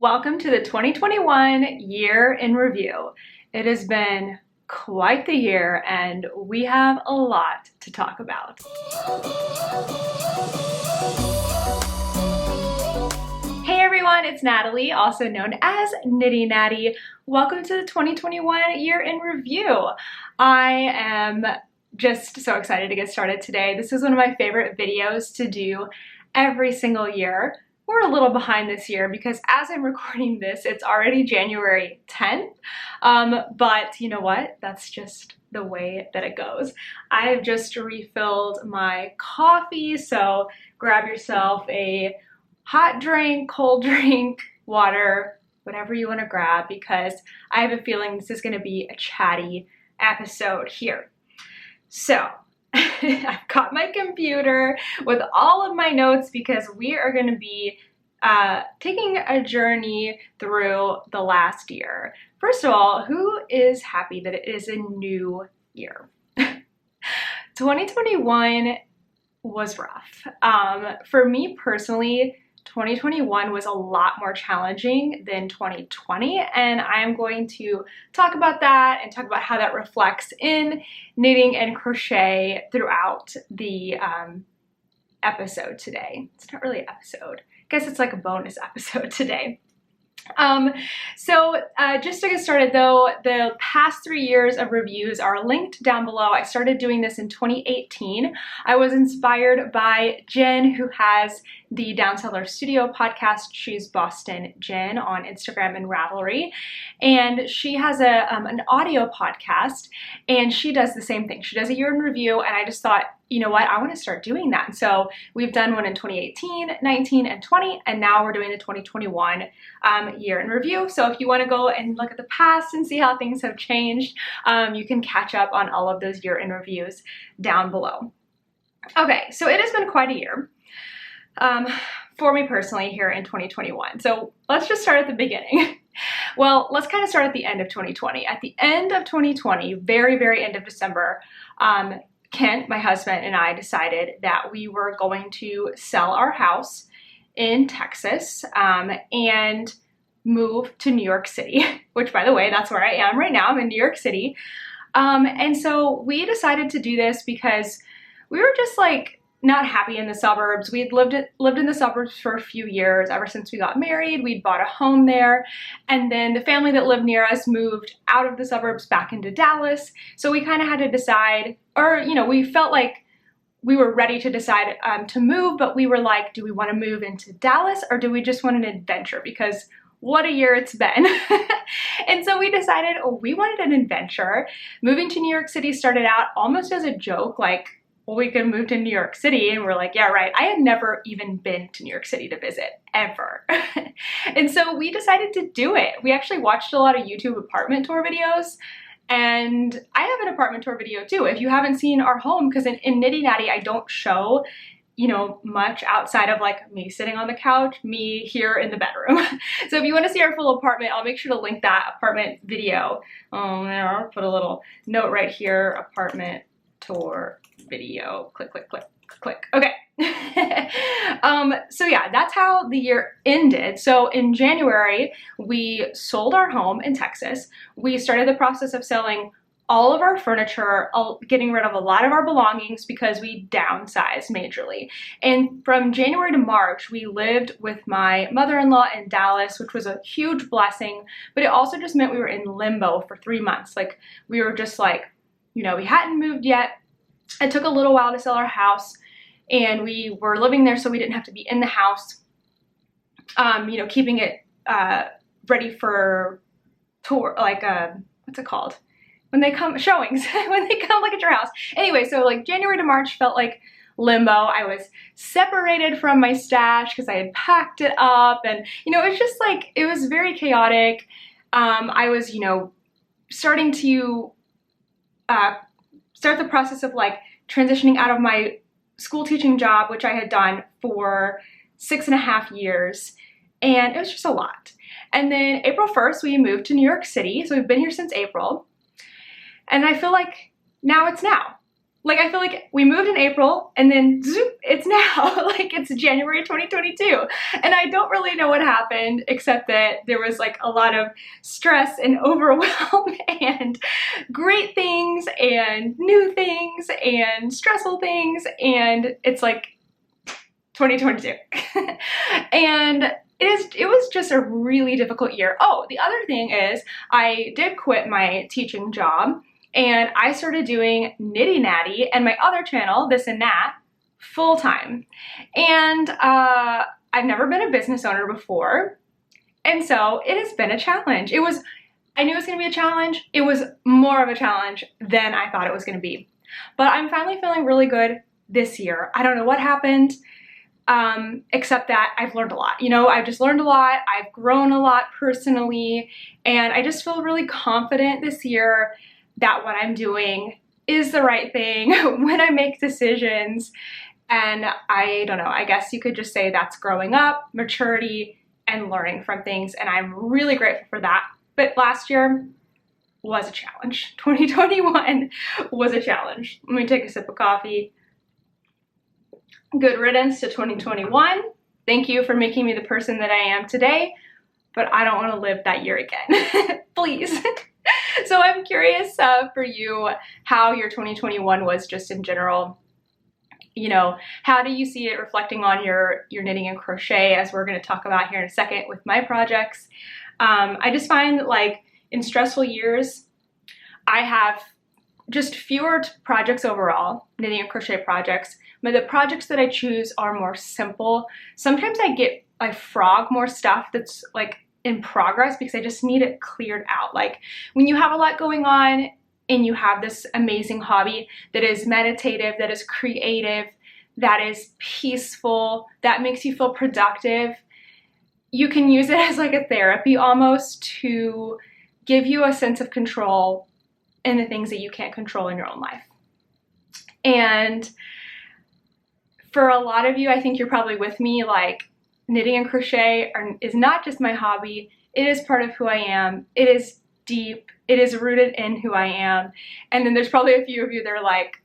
Welcome to the 2021 year in review. It has been quite the year and we have a lot to talk about. Hey everyone, it's Natalie, also known as Knitty Natty. Welcome to the 2021 year in review. I am just so excited to get started today. This is one of my favorite videos to do every single year. We're a little behind this year because as I'm recording this, it's already January 10th. But you know what? That's just the way that it goes. I've just refilled my coffee, so grab yourself a hot drink, cold drink, water, whatever you want to grab, because I have a feeling this is going to be a chatty episode here. So I've got my computer with all of my notes because we are going to be taking a journey through the last year. First of all, who is happy that it is a new year? 2021 was rough. For me personally, 2021 was a lot more challenging than 2020, and I am going to talk about that and talk about how that reflects in knitting and crochet throughout the episode today. It's not really an episode. I guess it's like a bonus episode today. Just to get started though, the past 3 years of reviews are linked down below. I started doing this in 2018. I was inspired by Jen, who has the Downseller Studio podcast. She's Boston Jen on Instagram and Ravelry. And she has an audio podcast, and she does the same thing. She does a year in review, and I just thought, you know what, I want to start doing that. And so we've done one in 2018, 19, and 20, and now we're doing the 2021 year in review. So if you want to go and look at the past and see how things have changed, you can catch up on all of those year in reviews down below. Okay, so it has been quite a year for me personally here in 2021. So let's just start at the beginning. Well, let's kind of start at the end of 2020. At the end of 2020, very end of December, Kent, my husband, and I decided that we were going to sell our house in Texas and move to New York City, which, by the way, that's where I am right now. I'm in New York City. And so we decided to do this because we were just like not happy in the suburbs. We had lived in the suburbs for a few years. Ever since we got married, we'd bought a home there. And then the family that lived near us moved out of the suburbs back into Dallas. So we kind of had to decide, or, you know, we felt like we were ready to decide to move, but we were like, do we want to move into Dallas or do we just want an adventure? Because what a year it's been. And so we decided, we wanted an adventure. Moving to New York City started out almost as a joke, like, well, we could move to New York City, and we're like, yeah, right. I had never even been to New York City to visit, ever. And so we decided to do it. We actually watched a lot of YouTube apartment tour videos, and I have an apartment tour video too. If you haven't seen our home, because in Knitty Natty, I don't show, you know, much outside of like me sitting on the couch, me here in the bedroom. So if you want to see our full apartment, I'll make sure to link that apartment video. I'll put a little note right here, apartment tour video, click. Okay. So yeah, that's how the year ended. So in January, we sold our home in Texas. We started the process of selling all of our furniture, getting rid of a lot of our belongings because we downsized majorly. And from January to March, we lived with my mother-in-law in Dallas, which was a huge blessing, but it also just meant we were in limbo for 3 months. Like, we were just like, you know, we hadn't moved yet. It took a little while to sell our house, and we were living there so we didn't have to be in the house, you know, keeping it ready for tour, like, what's it called? When they come, showings, when they come look at your house. Anyway, so like January to March felt like limbo. I was separated from my stash because I had packed it up, and, you know, it was just like, it was very chaotic. I was, you know, starting to start the process of like transitioning out of my school teaching job, which I had done for 6.5 years. And it was just a lot. And then April 1st, we moved to New York City. So we've been here since April. And I feel like now it's now. like, I feel like we moved in April and then zoop, it's now, like it's January 2022. And I don't really know what happened, except that there was like a lot of stress and overwhelm and great things and new things and stressful things. And it's like 2022. And it was just a really difficult year. Oh, the other thing is I did quit my teaching job and I started doing Knitty Natty and my other channel, This and That, full-time. And I've never been a business owner before. And so it has been a challenge. I knew it was gonna be a challenge. It was more of a challenge than I thought it was gonna be. But I'm finally feeling really good this year. I don't know what happened. Except that I've learned a lot. You know, I've just learned a lot. I've grown a lot personally, and I just feel really confident this year that what I'm doing is the right thing when I make decisions. And I don't know, I guess you could just say that's growing up, maturity, and learning from things. And I'm really grateful for that. But last year was a challenge. 2021 was a challenge. Let me take a sip of coffee. Good riddance to 2021. Thank you for making me the person that I am today, but I don't want to live that year again. Please. So I'm curious for you how your 2021 was just in general. You know, how do you see it reflecting on your knitting and crochet, as we're going to talk about here in a second with my projects. I just find that, like, in stressful years, I have just fewer projects overall, knitting and crochet projects, but the projects that I choose are more simple. Sometimes I frog more stuff that's like in progress because I just need it cleared out. Like when you have a lot going on and you have this amazing hobby that is meditative, that is creative, that is peaceful, that makes you feel productive, you can use it as like a therapy almost to give you a sense of control in the things that you can't control in your own life. And for a lot of you, I think you're probably with me, like knitting and crochet is not just my hobby, it is part of who I am. It is deep, it is rooted in who I am. And then there's probably a few of you that are like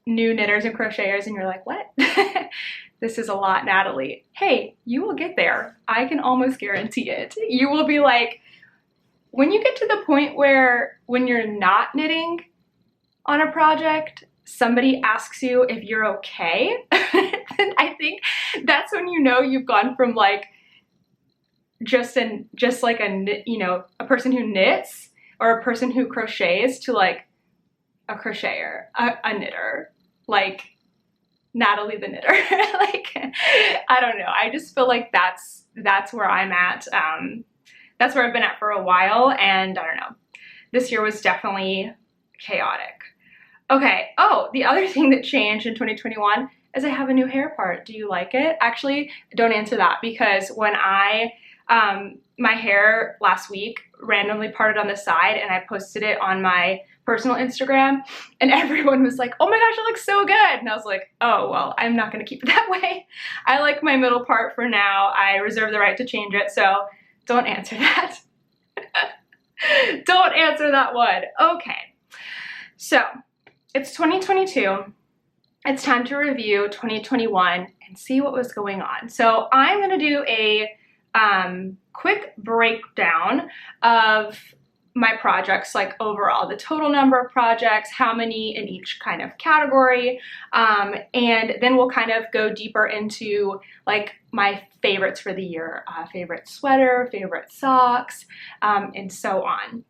new knitters and crocheters and you're like, what? This is a lot, Natalie. Hey, you will get there. I can almost guarantee it. You will be like, when you get to the point where when you're not knitting on a project, somebody asks you if you're okay, then I think that's when you know you've gone from like just like a person who knits or a person who crochets to like a crocheter, a knitter, like Natalie the knitter. Like, I don't know. I just feel like that's where I'm at. That's where I've been at for a while, and I don't know. This year was definitely chaotic. Okay, oh, the other thing that changed in 2021 is I have a new hair part. Do you like it? Actually, don't answer that, because when my hair last week randomly parted on the side and I posted it on my personal Instagram and everyone was like, oh my gosh, it looks so good. And I was like, oh, well, I'm not gonna keep it that way. I like my middle part for now. I reserve the right to change it, so don't answer that. Don't answer that one. Okay, so it's 2022. It's time to review 2021 and see what was going on. So I'm gonna do a quick breakdown of my projects, like overall, the total number of projects, how many in each kind of category, and then we'll kind of go deeper into like my favorites for the year, favorite sweater, favorite socks, and so on.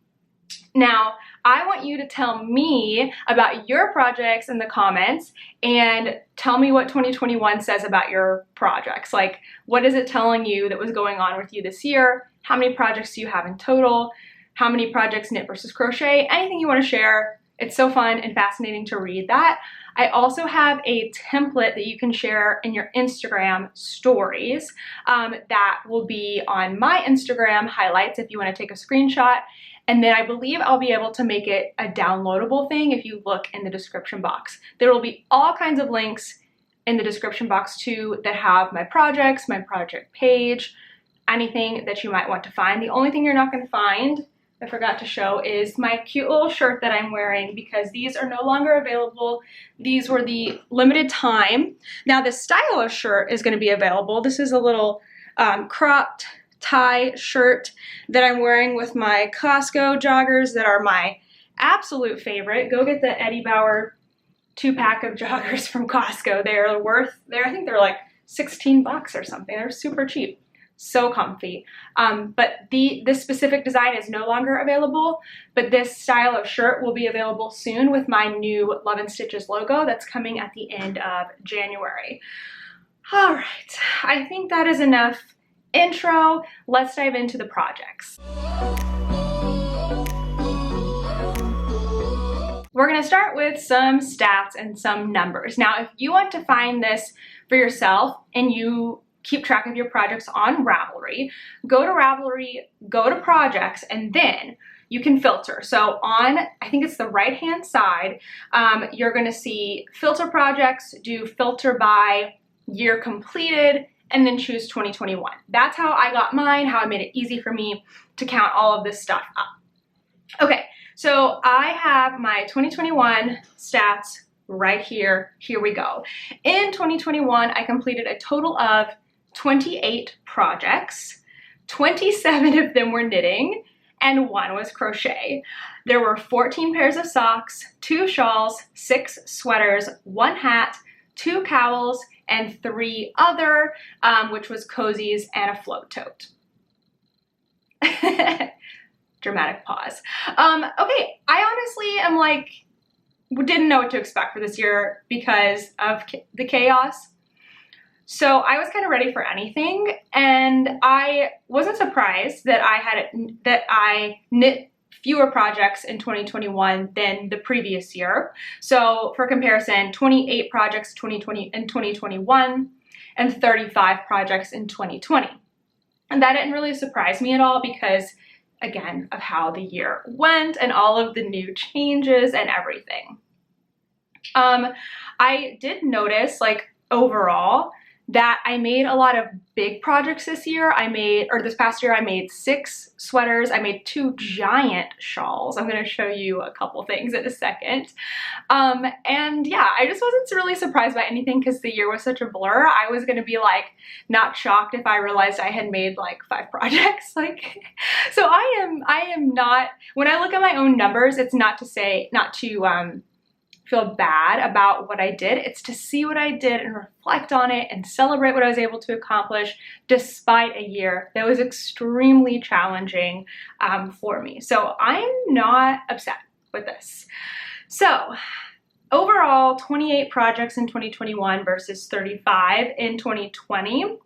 Now, I want you to tell me about your projects in the comments and tell me what 2021 says about your projects. Like, what is it telling you that was going on with you this year? How many projects do you have in total? How many projects knit versus crochet? Anything you want to share. It's so fun and fascinating to read that. I also have a template that you can share in your Instagram stories that will be on my Instagram highlights if you want to take a screenshot. And then I believe I'll be able to make it a downloadable thing if you look in the description box. There will be all kinds of links in the description box too that have my projects, my project page, anything that you might want to find. The only thing you're not going to find I forgot to show is my cute little shirt that I'm wearing, because these are no longer available. These were the limited time. Now this style of shirt is going to be available. This is a little cropped tie shirt that I'm wearing with my Costco joggers that are my absolute favorite. Go get the Eddie Bauer 2-pack of joggers from Costco. They're I think they're like 16 bucks or something. They're super cheap. So comfy. But this specific design is no longer available, but this style of shirt will be available soon with my new Love and Stitches logo that's coming at the end of January. All right, I think that is enough intro. Let's dive into the projects. We're going to start with some stats and some numbers. Now, if you want to find this for yourself and you keep track of your projects on Ravelry, go to Ravelry, go to projects, and then you can filter. So on, I think it's the right-hand side, you're going to see filter projects, do filter by year completed, and then choose 2021. That's how I got mine, how I made it easy for me to count all of this stuff up. Okay, so I have my 2021 stats right here. Here we go. In 2021, I completed a total of 28 projects. 27 of them were knitting, and 1 was crochet. There were 14 pairs of socks, 2 shawls, 6 sweaters, 1 hat, 2 cowls, and 3 other, which was cozies and a float tote. Dramatic pause. Okay, I honestly am like, didn't know what to expect for this year because of the chaos. So I was kind of ready for anything, and I wasn't surprised that I knit fewer projects in 2021 than the previous year. So for comparison, 28 projects in 2021 and 35 projects in 2020. And that didn't really surprise me at all because, again, of how the year went and all of the new changes and everything. I did notice, like, overall, that I made a lot of big projects this year. This past year, I made 6 sweaters. I made 2 giant shawls. I'm going to show you a couple things in a second. And yeah, I just wasn't really surprised by anything because the year was such a blur. I was going to be like not shocked if I realized I had made like 5 projects. Like, so I am not, when I look at my own numbers, it's not to feel bad about what I did. It's to see what I did and reflect on it and celebrate what I was able to accomplish despite a year that was extremely challenging for me. So I'm not upset with this. So overall, 28 projects in 2021 versus 35 in 2020.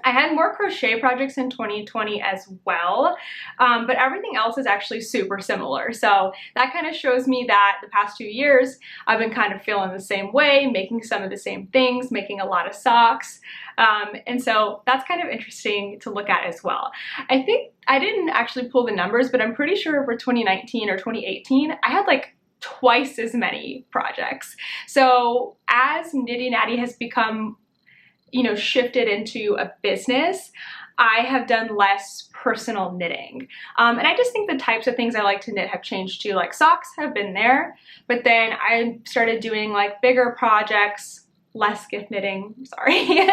I had more crochet projects in 2020 as well, but everything else is actually super similar. So that kind of shows me that the past 2 years, I've been kind of feeling the same way, making some of the same things, making a lot of socks. And so that's kind of interesting to look at as well. I think I didn't actually pull the numbers, but I'm pretty sure for 2019 or 2018, I had like twice as many projects. So as Knitty Natty has become, shifted into a business, I have done less personal knitting. And I just think the types of things I like to knit have changed too. Like socks have been there, but then I started doing like bigger projects, less gift knitting, sorry,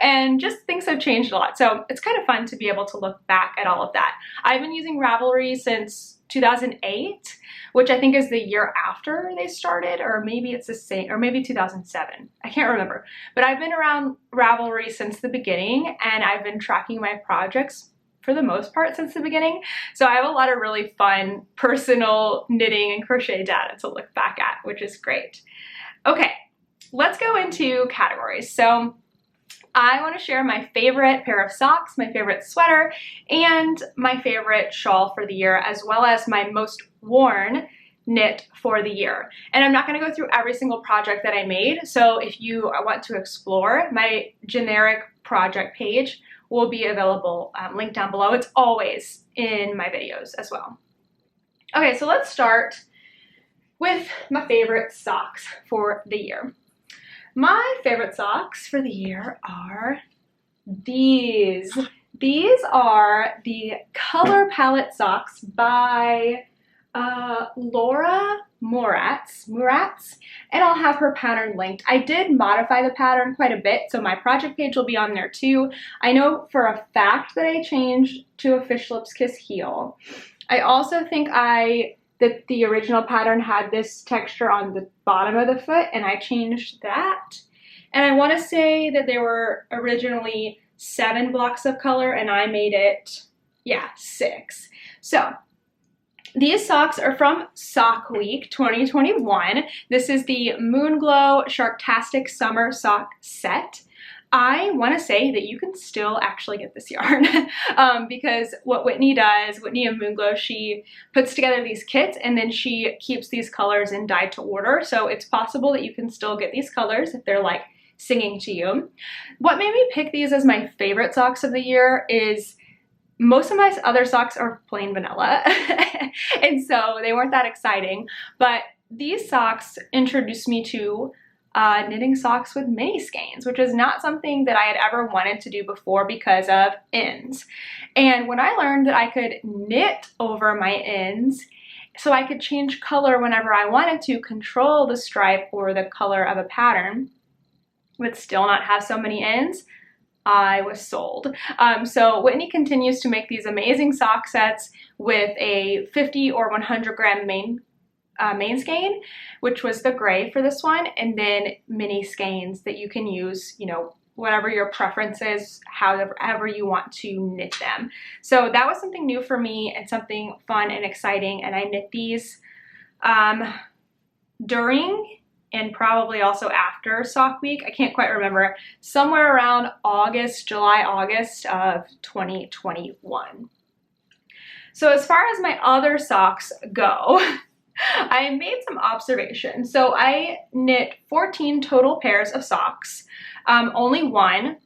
and just things have changed a lot. So it's kind of fun to be able to look back at all of that. I've been using Ravelry since 2008, which I think is the year after they started, or maybe it's the same, or maybe 2007. I can't remember. But I've been around Ravelry since the beginning, and I've been tracking my projects for the most part since the beginning. So I have a lot of really fun personal knitting and crochet data to look back at, which is great. Okay, let's go into categories. So I want to share my favorite pair of socks, my favorite sweater, and my favorite shawl for the year, as well as my most worn knit for the year. And I'm not going to go through every single project that I made. So if you want to explore, my generic project page will be available, linked down below. It's always in my videos as well. Okay, so let's start with my favorite socks for the year. My favorite socks for the year are these These are the Color Palette socks by Laura Moratz, and I'll have her pattern linked. I did modify the pattern quite a bit, so my project page will be on there too. I know for a fact that I changed to a Fish Lips Kiss heel. I also think that the original pattern had this texture on the bottom of the foot, and I changed that. And I want to say that there were originally 7 blocks of color, and I made it, yeah, 6. So these socks are from Sock Week 2021. This is the Moonglow Sharktastic Summer Sock Set. I want to say that you can still actually get this yarn because what Whitney does, Whitney of Moonglow, she puts together these kits and then she keeps these colors in dyed to order. So it's possible that you can still get these colors if they're like singing to you. What made me pick these as my favorite socks of the year is most of my other socks are plain vanilla and so they weren't that exciting, but these socks introduced me to knitting socks with mini skeins, which is not something that I had ever wanted to do before because of ends. And when I learned that I could knit over my ends so I could change color whenever I wanted to, control the stripe or the color of a pattern, but still not have so many ends, I was sold. So Whitney continues to make these amazing sock sets with a 50 or 100 gram main skein, which was the gray for this one, and then mini skeins that you can use, you know, whatever your preference is, however you want to knit them. So that was something new for me and something fun and exciting, and I knit these during and probably also after Sock Week. I can't quite remember, somewhere around July, August of 2021. So as far as my other socks go, I made some observations. So I knit 14 total pairs of socks. Only 1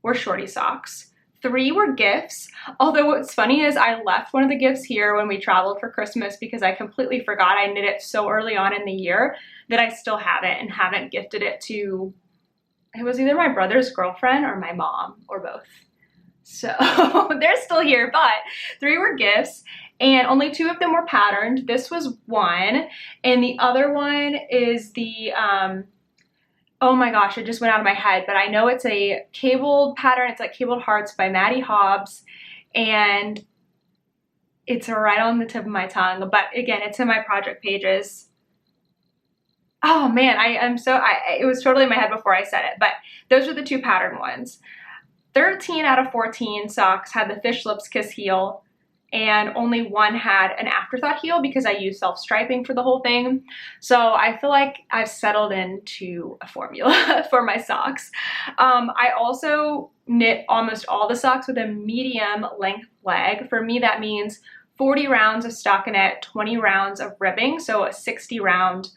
were shorty socks. 3 were gifts. Although what's funny is I left one of the gifts here when we traveled for Christmas because I completely forgot. I knit it so early on in the year that I still have it and haven't gifted it to, it was either my brother's girlfriend or my mom or both. So they're still here, but 3 were gifts. And only 2 of them were patterned. This was one, and the other one is the, oh my gosh, it just went out of my head, but I know it's a cabled pattern. It's like Cabled Hearts by Maddie Hobbs, and it's right on the tip of my tongue, but again, it's in my project pages. Oh man, it was totally in my head before I said it, but those are the 2 pattern ones. 13 out of 14 socks had the Fish Lips Kiss heel, and only 1 had an afterthought heel because I used self-striping for the whole thing. So I feel like I've settled into a formula for my socks. I also knit almost all the socks with a medium length leg. For me, that means 40 rounds of stockinette, 20 rounds of ribbing, so a 60 round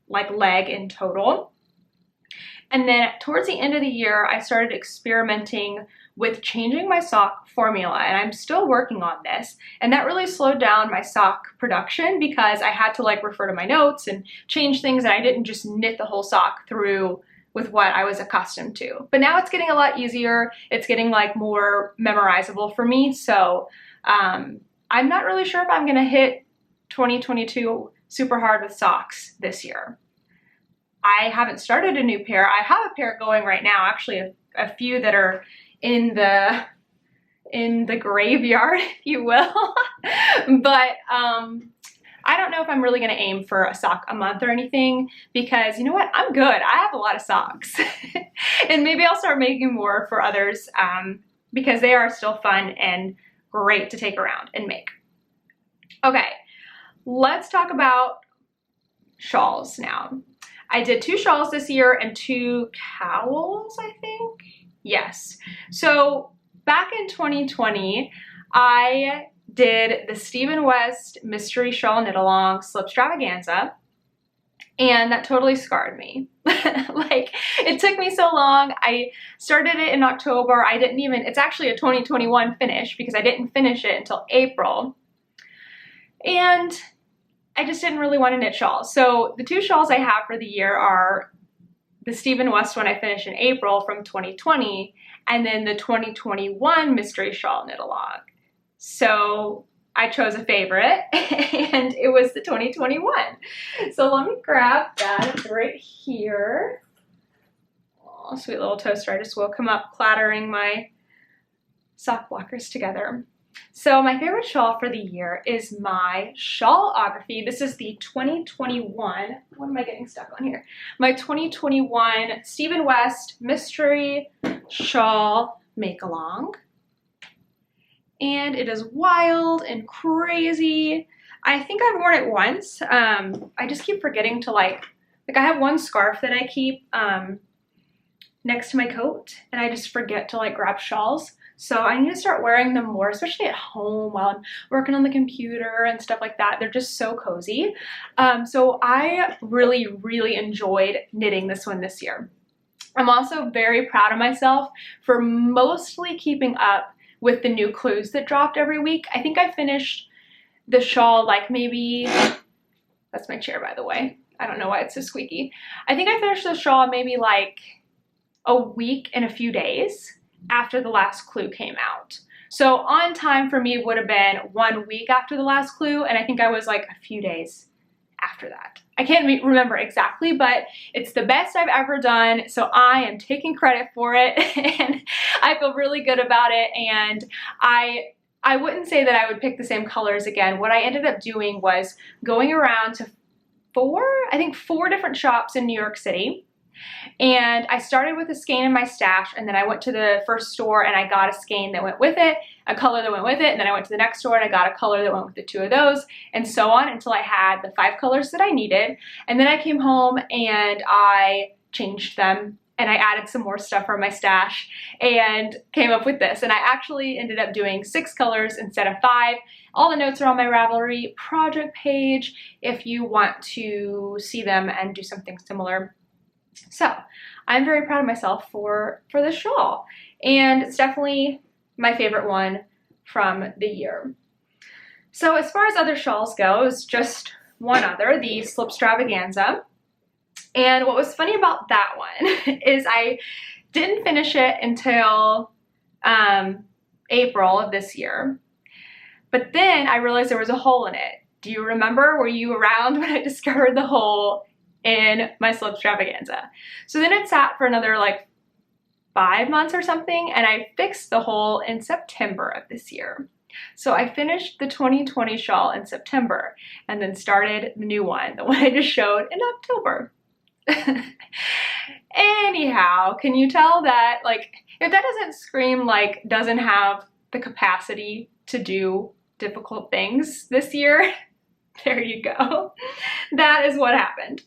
like leg in total. And then towards the end of the year, I started experimenting with changing my sock formula, and I'm still working on this. And that really slowed down my sock production because I had to like refer to my notes and change things, and I didn't just knit the whole sock through with what I was accustomed to. But now it's getting a lot easier. It's getting like more memorizable for me. So I'm not really sure if I'm gonna hit 2022 super hard with socks this year. I haven't started a new pair. I have a pair going right now, actually a few that are in the graveyard, if you will. But I don't know if I'm really gonna aim for a sock a month or anything because you know what, I'm good. I have a lot of socks. And maybe I'll start making more for others because they are still fun and great to take around and make. Okay, let's talk about shawls now. I did 2 shawls this year and 2 cowls, I think. Yes. So back in 2020, I did the Stephen West Mystery Shawl Knit Along Slipstravaganza, and that totally scarred me. Like, it took me so long. I started it in October. It's actually a 2021 finish because I didn't finish it until April. And I just didn't really want to knit shawls. So the 2 shawls I have for the year are the Stephen West one I finished in April from 2020, and then the 2021 mystery shawl knit along. So I chose a favorite and it was the 2021. So let me grab that. It's right here. Oh, sweet little toaster. I just woke him up clattering my sock blockers together. So my favorite shawl for the year is my Shawlography. This is the 2021, what am I getting stuck on here? My 2021 Stephen West Mystery Shawl Make-Along. And it is wild and crazy. I think I've worn it once. I just keep forgetting to like I have one scarf that I keep next to my coat, and I just forget to like grab shawls. So I need to start wearing them more, especially at home while I'm working on the computer and stuff like that. They're just so cozy. So I really, really enjoyed knitting this one this year. I'm also very proud of myself for mostly keeping up with the new clues that dropped every week. I think I finished the shawl like maybe, that's my chair by the way. I don't know why it's so squeaky. I think I finished the shawl maybe like a week and a few days after the last clue came out. So on time for me would have been 1 week after the last clue, and I think I was like a few days after that. I can't remember exactly, but it's the best I've ever done, so I am taking credit for it, and I feel really good about it, and I wouldn't say that I would pick the same colors again. What I ended up doing was going around to I think four different shops in New York City. And I started with a skein in my stash, and then I went to the first store and I got a skein that went with it, a color that went with it, and then I went to the next store and I got a color that went with the two of those, and so on until I had the 5 colors that I needed. And then I came home and I changed them and I added some more stuff from my stash and came up with this. And I actually ended up doing 6 colors instead of 5. All the notes are on my Ravelry project page if you want to see them and do something similar. So I'm very proud of myself for this shawl, and it's definitely my favorite one from the year. So as far as other shawls go, it was just one other, the Slipstravaganza. And what was funny about that one is I didn't finish it until April of this year, but then I realized there was a hole in it. Do you remember? Were you around when I discovered the hole in my Slipstravaganza? So then it sat for another like 5 months or something, and I fixed the hole in September of this year. So I finished the 2020 shawl in September and then started the new one, the one I just showed, in October. Anyhow, can you tell that, like, if that doesn't scream like doesn't have the capacity to do difficult things this year, there you go. That is what happened.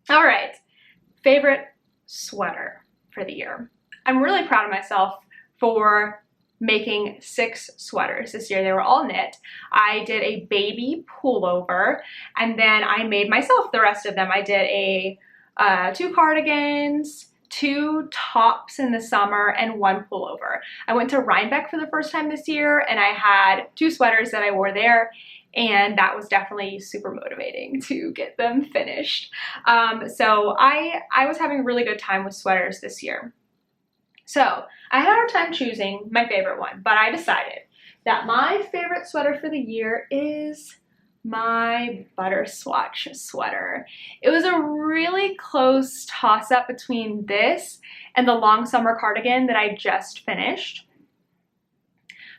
All right, favorite sweater for the year. I'm really proud of myself for making 6 sweaters this year. They were all knit. I did a baby pullover, and then I made myself the rest of them. I did 2 cardigans, 2 tops in the summer, and 1 pullover. I went to Rhinebeck for the first time this year, and I had 2 sweaters that I wore there, and that was definitely super motivating to get them finished. So I was having a really good time with sweaters this year. So I had a hard time choosing my favorite one, but I decided that my favorite sweater for the year is my Butter Swatch sweater. It was a really close toss-up between this and the long summer cardigan that I just finished,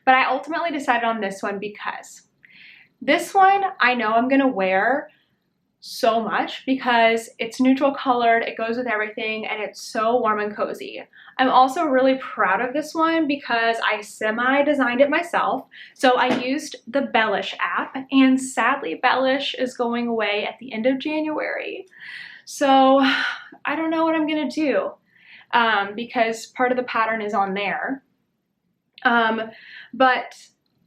but I ultimately decided on this one because this one I know I'm gonna wear so much because it's neutral colored, it goes with everything, and it's so warm and cozy. I'm also really proud of this one because I semi-designed it myself. So I used the Bellish app, and sadly Bellish is going away at the end of January. So I don't know what I'm gonna do because part of the pattern is on there. But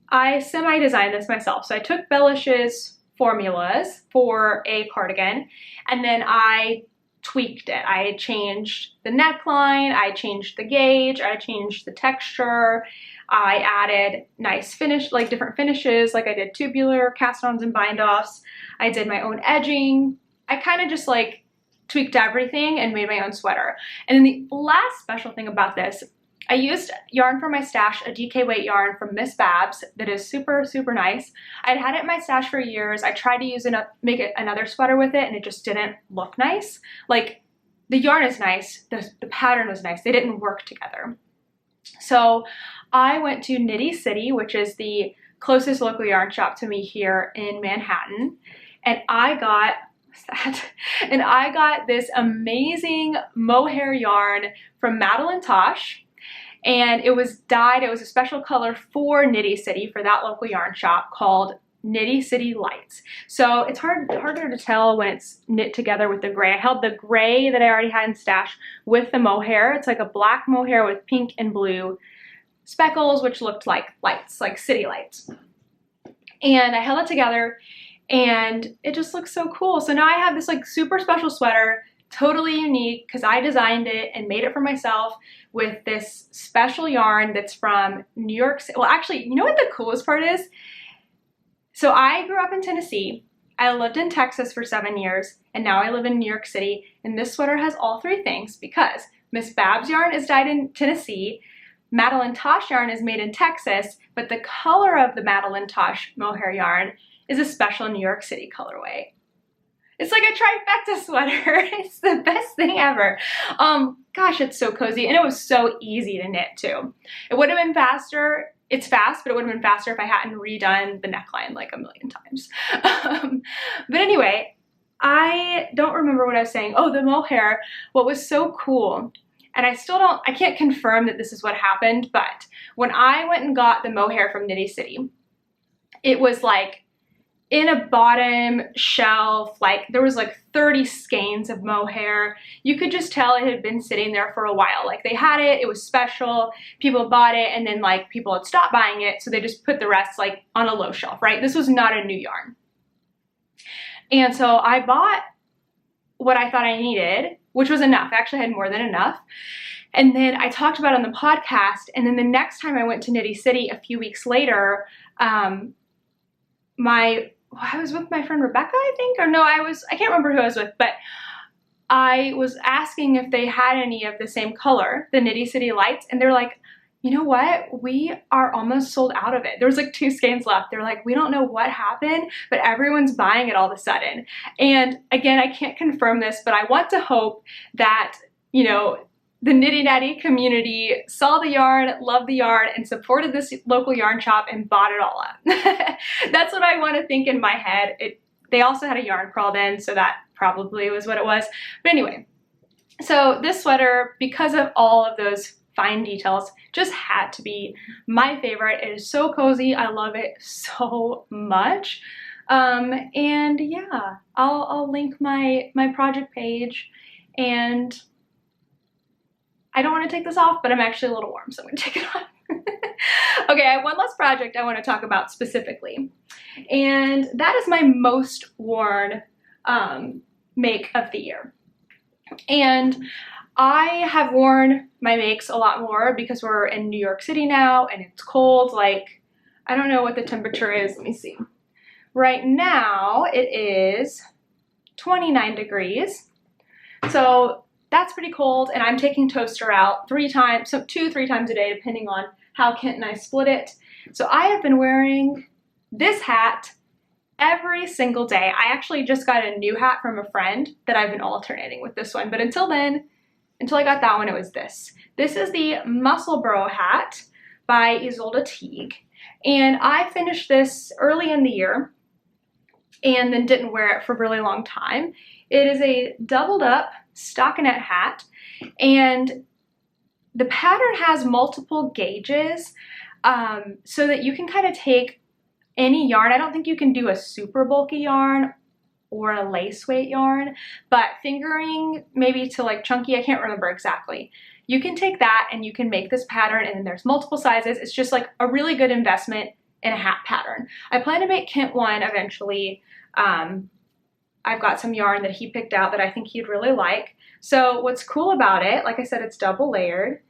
I semi-designed this myself. So I took Bellish's formulas for a cardigan, and then I tweaked it. I changed the neckline, I changed the gauge, I changed the texture, I added nice finish, like different finishes, like I did tubular, cast-ons, and bind-offs. I did my own edging. I kind of just like tweaked everything and made my own sweater. And then the last special thing about this I used yarn from my stash, a DK weight yarn from Miss Babs that is super, super nice. I'd had it in my stash for years. I tried to use make another sweater with it and it just didn't look nice. Like, the yarn is nice, the pattern was nice, they didn't work together. So I went to Knitty City, which is the closest local yarn shop to me here in Manhattan, and I got this amazing mohair yarn from Madeline Tosh, and it was dyed. It was a special color for Knitty City, for that local yarn shop, called Knitty City Lights. So it's harder to tell when it's knit together with the gray. I held the gray that I already had in stash with the mohair. It's like a black mohair with pink and blue speckles, which looked like lights, like city lights. And I held it together and it just looks so cool. So now I have this like super special sweater, totally unique because I designed it and made it for myself with this special yarn that's from New York City. Well, actually, you know what the coolest part is? So I grew up in Tennessee, I lived in Texas for 7 years, and now I live in New York City, and this sweater has all three things because Miss Babs yarn is dyed in Tennessee, Madeline Tosh yarn is made in Texas, but the color of the Madeline Tosh mohair yarn is a special New York City colorway. It's like a trifecta sweater. It's the best thing ever. Gosh, it's so cozy, and it was so easy to knit too. It would have been faster. It's fast, but it would have been faster if I hadn't redone the neckline like a million times. But anyway, I don't remember what I was saying. Oh, the mohair. What was so cool, and I can't confirm that this is what happened, but when I went and got the mohair from Knitty City, it was like in a bottom shelf, like there was like 30 skeins of mohair. You could just tell it had been sitting there for a while. Like they had it, it was special, people bought it, and then like people had stopped buying it, so they just put the rest like on a low shelf, right? This was not a new yarn. And so I bought what I thought I needed, which was enough. I actually had more than enough. And then I talked about it on the podcast, and then the next time I went to Knitty City a few weeks later, I was with my friend Rebecca, I think, or no, I can't remember who I was with, but I was asking if they had any of the same color, the Knitty City Lights, and they're like, you know what, we are almost sold out of it. There was like 2 skeins left. They're like, we don't know what happened, but everyone's buying it all of a sudden. And again, I can't confirm this, but I want to hope that, you know, the Knitty Natty community saw the yarn, loved the yarn, and supported this local yarn shop and bought it all up. That's what I want to think in my head. They also had a yarn crawl then, so that probably was what it was. But anyway, so this sweater, because of all of those fine details, just had to be my favorite. It is so cozy. I love it so much. And yeah, I'll link my project page, and I don't want to take this off, but I'm actually a little warm, so I'm going to take it off. Okay, I have one last project I want to talk about specifically, and that is my most worn make of the year. And I have worn my makes a lot more because we're in New York City now, and it's cold. Like, I don't know what the temperature is. Let me see. Right now, it is 29 degrees. So that's pretty cold, and I'm taking toaster out 3 times, so 2-3 times a day, depending on how Kent and I split it. So I have been wearing this hat every single day. I actually just got a new hat from a friend that I've been alternating with this one, but until then, until I got that one, it was this. This is the Muscle Burrow Hat by Isolde Teague, and I finished this early in the year and then didn't wear it for a really long time. It is a doubled up stockinette hat, and the pattern has multiple gauges so that you can kind of take any yarn. I don't think you can do a super bulky yarn or a lace weight yarn, but fingering maybe to like chunky, I can't remember exactly. You can take that and you can make this pattern, and then there's multiple sizes. It's just like a really good investment in a hat pattern. I plan to make Kent one eventually. I've got some yarn that he picked out that I think he'd really like. So what's cool about it, like I said, it's double layered.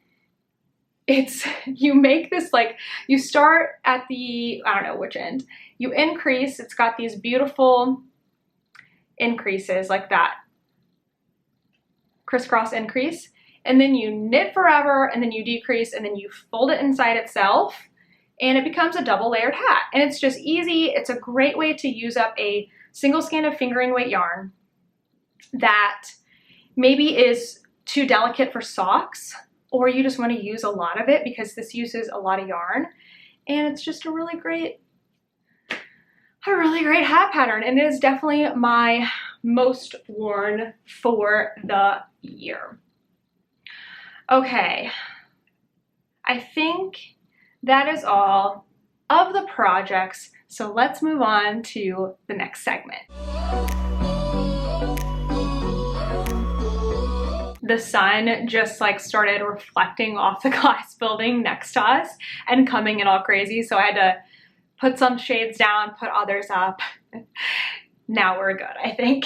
You make this, like, you start at the, I don't know which end. You increase, it's got these beautiful increases like that. Crisscross increase. and then you knit forever, and then you decrease, and then you fold it inside itself, and it becomes a double layered hat. And it's just easy. It's a great way to use up a single skein of fingering weight yarn that maybe is too delicate for socks, or you just want to use a lot of it because this uses a lot of yarn. And it's just a really great hat pattern, and it is definitely my most worn for the year. Okay, I think that is all of the projects, so let's move on to the next segment. The sun just like started reflecting off the glass building next to us and coming in all crazy, so I had to put some shades down, put others up. Now we're good, I think.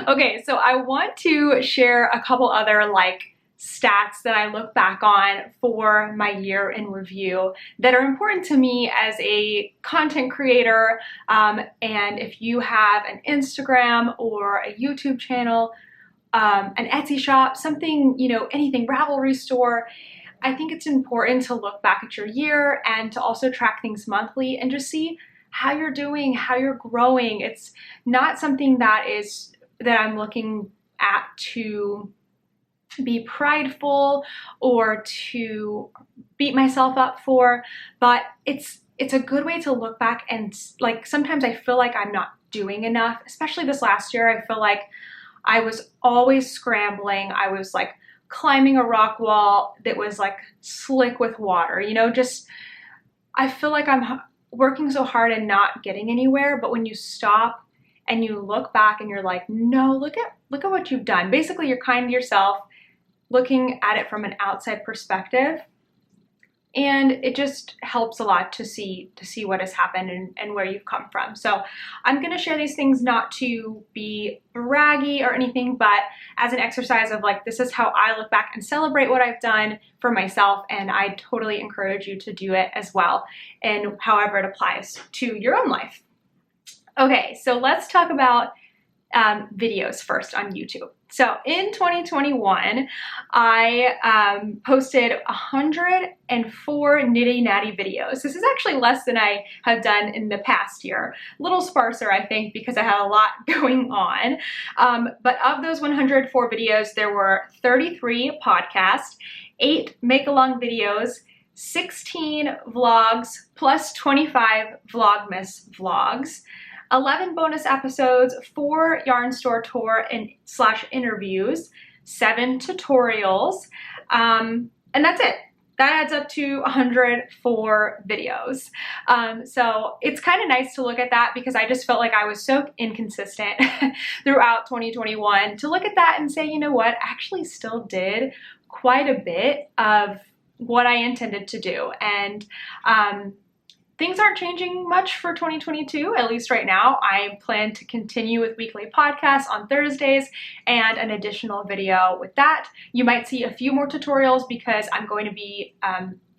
Okay, so I want to share a couple other like stats that I look back on for my year in review that are important to me as a content creator. And if you have an Instagram or a YouTube channel, an Etsy shop, something, you know, anything, Ravelry store, I think it's important to look back at your year and to also track things monthly and just see how you're doing, how you're growing. It's not something that I'm looking at to be prideful or to beat myself up for, but it's a good way to look back. And like sometimes I feel like I'm not doing enough, especially this last year. I feel like I was always scrambling. I was like climbing a rock wall that was like slick with water, you know, just I feel like I'm working so hard and not getting anywhere. But when you stop and you look back and you're like, no, look at what you've done. Basically, you're kind to yourself, looking at it from an outside perspective, and it just helps a lot to see what has happened and where you've come from. So I'm going to share these things not to be braggy or anything, but as an exercise of like, this is how I look back and celebrate what I've done for myself, and I totally encourage you to do it as well, and however it applies to your own life. Okay, so let's talk about videos first on YouTube. So in 2021, I posted 104 Knitty Natty videos. This is actually less than I have done in the past year. A little sparser, I think, because I had a lot going on. But of those 104 videos, there were 33 podcasts, 8 make-along videos, 16 vlogs, plus 25 Vlogmas vlogs, 11 bonus episodes, 4 yarn store tour and / interviews, 7 tutorials, and that's it. That adds up to 104 videos. So it's kind of nice to look at that because I just felt like I was so inconsistent throughout 2021 to look at that and say, you know what, I actually still did quite a bit of what I intended to do. And things aren't changing much for 2022, at least right now. I plan to continue with weekly podcasts on Thursdays and an additional video with that. You might see a few more tutorials because I'm going to be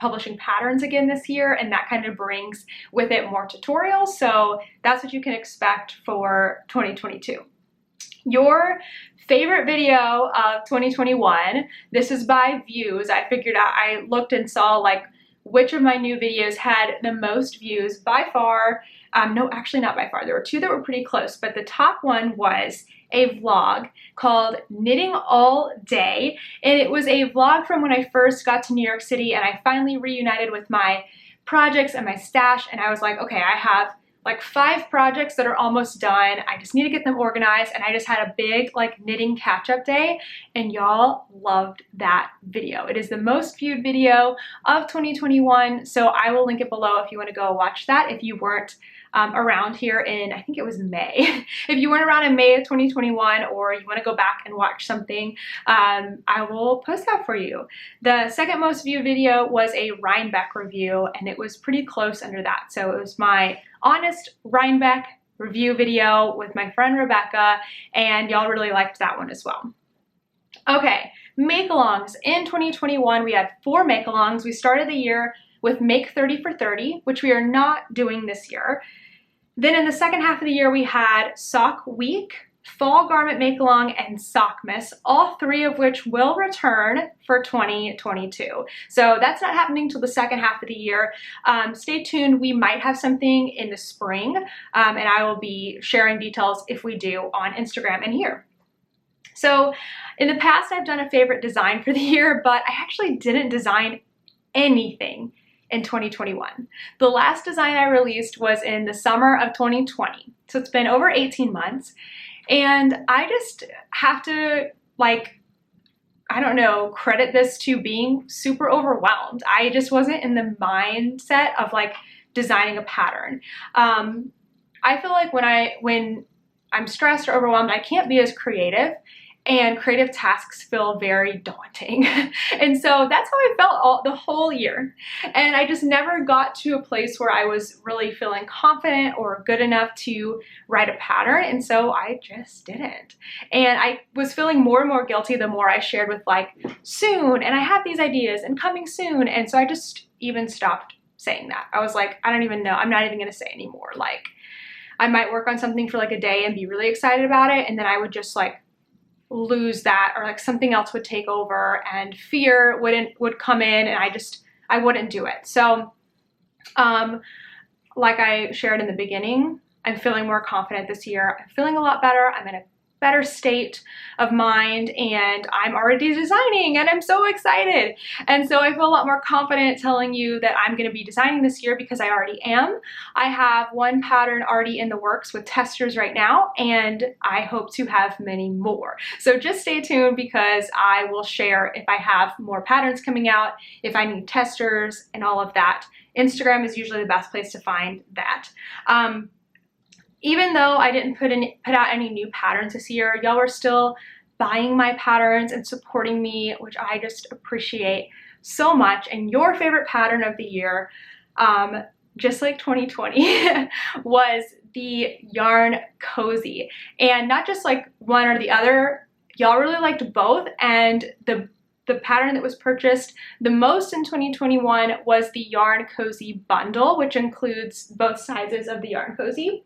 publishing patterns again this year, and that kind of brings with it more tutorials. So that's what you can expect for 2022. Your favorite video of 2021, this is by views. I figured out, I looked and saw like which of my new videos had the most views by far. No, actually not by far. There were 2 that were pretty close, but the top one was a vlog called Knitting All Day. And it was a vlog from when I first got to New York City and I finally reunited with my projects and my stash. And I was like, okay, I have like 5 projects that are almost done. I just need to get them organized. And I just had a big like knitting catch-up day, and y'all loved that video. It is the most viewed video of 2021. So I will link it below if you want to go watch that. If you weren't around here in, I think it was May. If you weren't around in May of 2021, or you want to go back and watch something, I will post that for you. The second most viewed video was a Rhinebeck review, and it was pretty close under that. So it was my honest Rhinebeck review video with my friend Rebecca, and y'all really liked that one as well. Okay, make-alongs. In 2021, we had 4 make-alongs. We started the year with Make 30 for 30, which we are not doing this year. Then in the second half of the year, we had Sock Week, fall garment make-along, and sockmas, all three of which will return for 2022. So that's not happening till the second half of the year. Stay tuned. We might have something in the spring, and I will be sharing details if we do on Instagram and here. So in the past, I've done a favorite design for the year, but I actually didn't design anything in 2021. The last design I released was in the summer of 2020. So it's been over 18 months. And I just have to, like, I don't know, credit this to being super overwhelmed. I just wasn't in the mindset of like designing a pattern. I feel like when I'm stressed or overwhelmed, I can't be as creative, and creative tasks feel very daunting. And so that's how I felt the whole year. And I just never got to a place where I was really feeling confident or good enough to write a pattern. And so I just didn't. And I was feeling more and more guilty the more I shared with like soon, and I have these ideas and coming soon. And so I just even stopped saying that. I was like, I don't even know. I'm not even gonna say anymore. Like, I might work on something for like a day and be really excited about it, and then I would just like lose that, or like something else would take over and fear would come in, and I wouldn't do it. So like I shared in the beginning, I'm feeling more confident this year. I'm feeling a lot better. I'm in a better state of mind, and I'm already designing, and I'm so excited. And so I feel a lot more confident telling you that I'm going to be designing this year, because I already am. I have one pattern already in the works with testers right now, and I hope to have many more. So just stay tuned, because I will share if I have more patterns coming out, if I need testers and all of that. Instagram is usually the best place to find that. Even though I didn't put out any new patterns this year, y'all were still buying my patterns and supporting me, which I just appreciate so much. And your favorite pattern of the year, just like 2020, was the yarn cozy. And not just like one or the other, y'all really liked both. And the pattern that was purchased the most in 2021 was the yarn cozy bundle, which includes both sizes of the yarn cozy.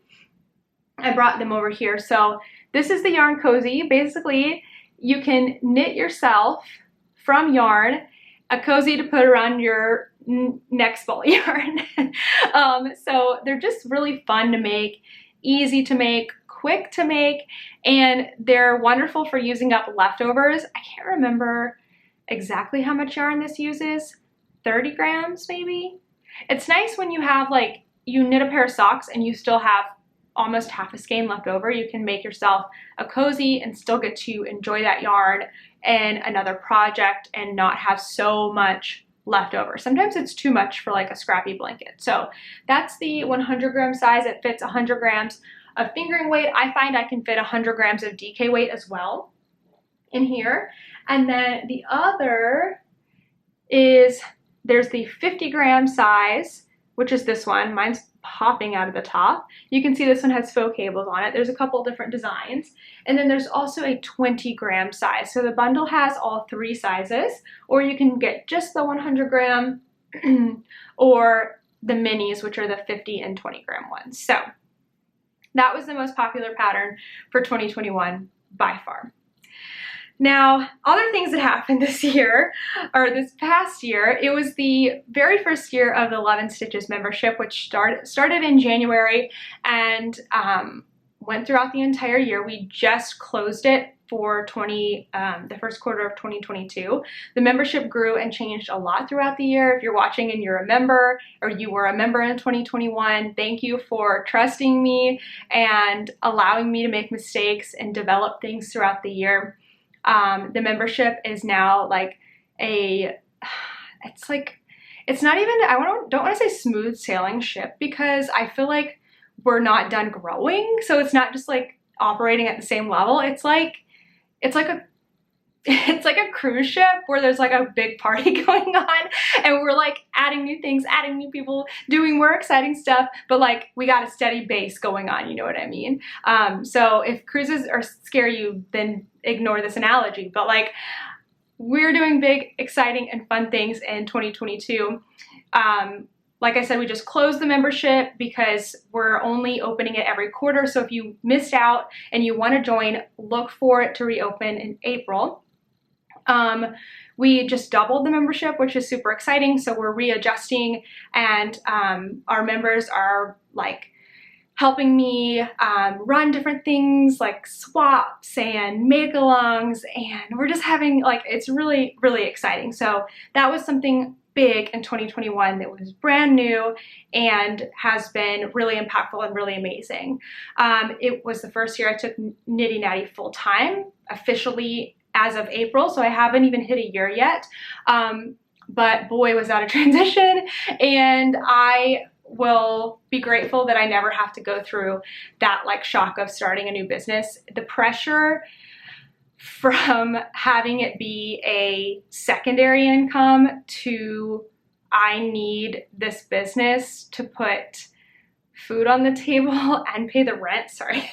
I brought them over here. So this is the yarn cozy. Basically, you can knit yourself from yarn a cozy to put around your next ball of yarn. So they're just really fun to make, easy to make, quick to make, and they're wonderful for using up leftovers. I can't remember exactly how much yarn this uses, 30 grams maybe? It's nice when you have like, you knit a pair of socks and you still have almost half a skein left over. You can make yourself a cozy and still get to enjoy that yarn in another project and not have so much left over. Sometimes it's too much for like a scrappy blanket. So that's the 100 gram size. It fits 100 grams of fingering weight. I find I can fit 100 grams of DK weight as well in here. And then the other is, there's the 50 gram size, which is this one. Mine's popping out of the top. You can see this one has faux cables on it. There's a couple different designs. And then there's also a 20 gram size. So the bundle has all three sizes, or you can get just the 100 gram or the minis, which are the 50 and 20 gram ones. So that was the most popular pattern for 2021 by far. Now, other things that happened this year, or this past year, it was the very first year of the Love and Stitches membership, which started in January and went throughout the entire year. We just closed it for the first quarter of 2022. The membership grew and changed a lot throughout the year. If you're watching and you're a member, or you were a member in 2021, thank you for trusting me and allowing me to make mistakes and develop things throughout the year. The membership is now like it's not even, don't want to say smooth sailing ship, because I feel like we're not done growing. So it's not just like operating at the same level. It's like a cruise ship where there's like a big party going on, and we're like adding new things, adding new people, doing more exciting stuff, but like we got a steady base going on, you know what I mean? So if cruises scare you, then ignore this analogy, but like we're doing big, exciting, and fun things in 2022. like I said, we just closed the membership because we're only opening it every quarter. So if you missed out and you want to join, look for it to reopen in April. We just doubled the membership, which is super exciting. So we're readjusting, and our members are like helping me run different things like swaps and make-alongs, and we're just having like, it's really, really exciting. So that was something big in 2021 that was brand new and has been really impactful and really amazing. It was the first year I took Knitty Natty full-time, officially as of April, so I haven't even hit a year yet. But boy, was that a transition, and I will be grateful that I never have to go through that like shock of starting a new business. The pressure from having it be a secondary income to I need this business to put food on the table and pay the rent. Sorry,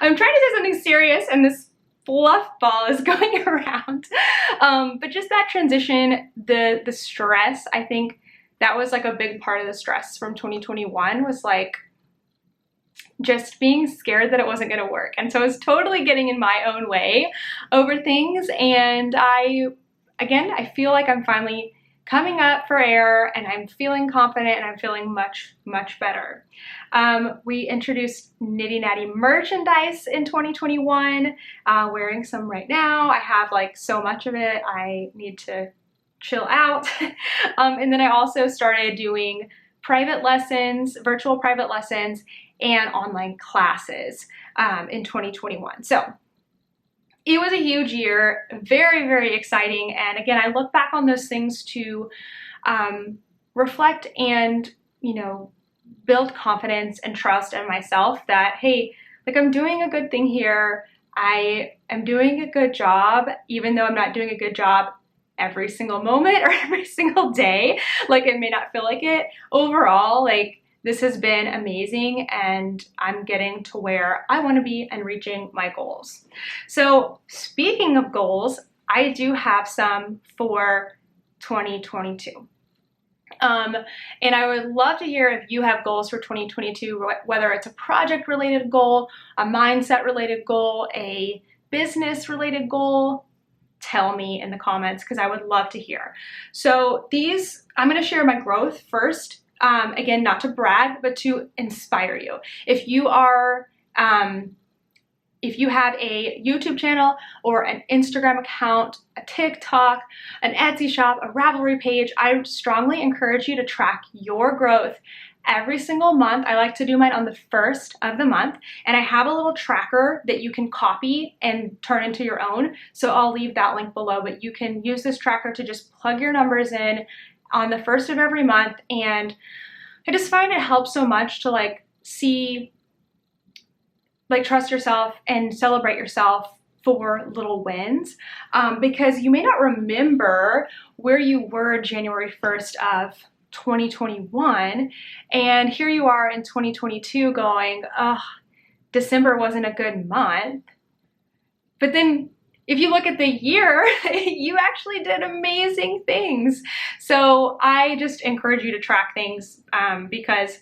I'm trying to say something serious and this fluff ball is going around. But just that transition, the stress, I think that was like a big part of the stress from 2021 was like just being scared that it wasn't going to work. And so I was totally getting in my own way over things. And I feel like I'm finally coming up for air, and I'm feeling confident, and I'm feeling much, much better. We introduced Knitty Natty merchandise in 2021, wearing some right now. I have like so much of it, I need to chill out. And then I also started doing private lessons, virtual private lessons, and online classes in 2021. So it was a huge year, very, very exciting. And again, I look back on those things to reflect and, you know, build confidence and trust in myself that, hey, like I'm doing a good thing here. I am doing a good job, even though I'm not doing a good job every single moment or every single day. Like it may not feel like it. Overall, like this has been amazing, and I'm getting to where I want to be and reaching my goals. So speaking of goals, I do have some for 2022. And I would love to hear if you have goals for 2022, whether it's a project related goal, a mindset related goal, a business related goal. Tell me in the comments because I would love to hear. So these, I'm going to share my growth first. Again, not to brag, but to inspire you. If you are, if you have a YouTube channel or an Instagram account, a TikTok, an Etsy shop, a Ravelry page, I strongly encourage you to track your growth every single month. I like to do mine on the first of the month, and I have a little tracker that you can copy and turn into your own. So I'll leave that link below, but you can use this tracker to just plug your numbers in on the first of every month. And I just find it helps so much to like see, like trust yourself and celebrate yourself for little wins, because you may not remember where you were January 1st of 2021, and here you are in 2022 going, oh, December wasn't a good month. But then if you look at the year, you actually did amazing things. So I just encourage you to track things because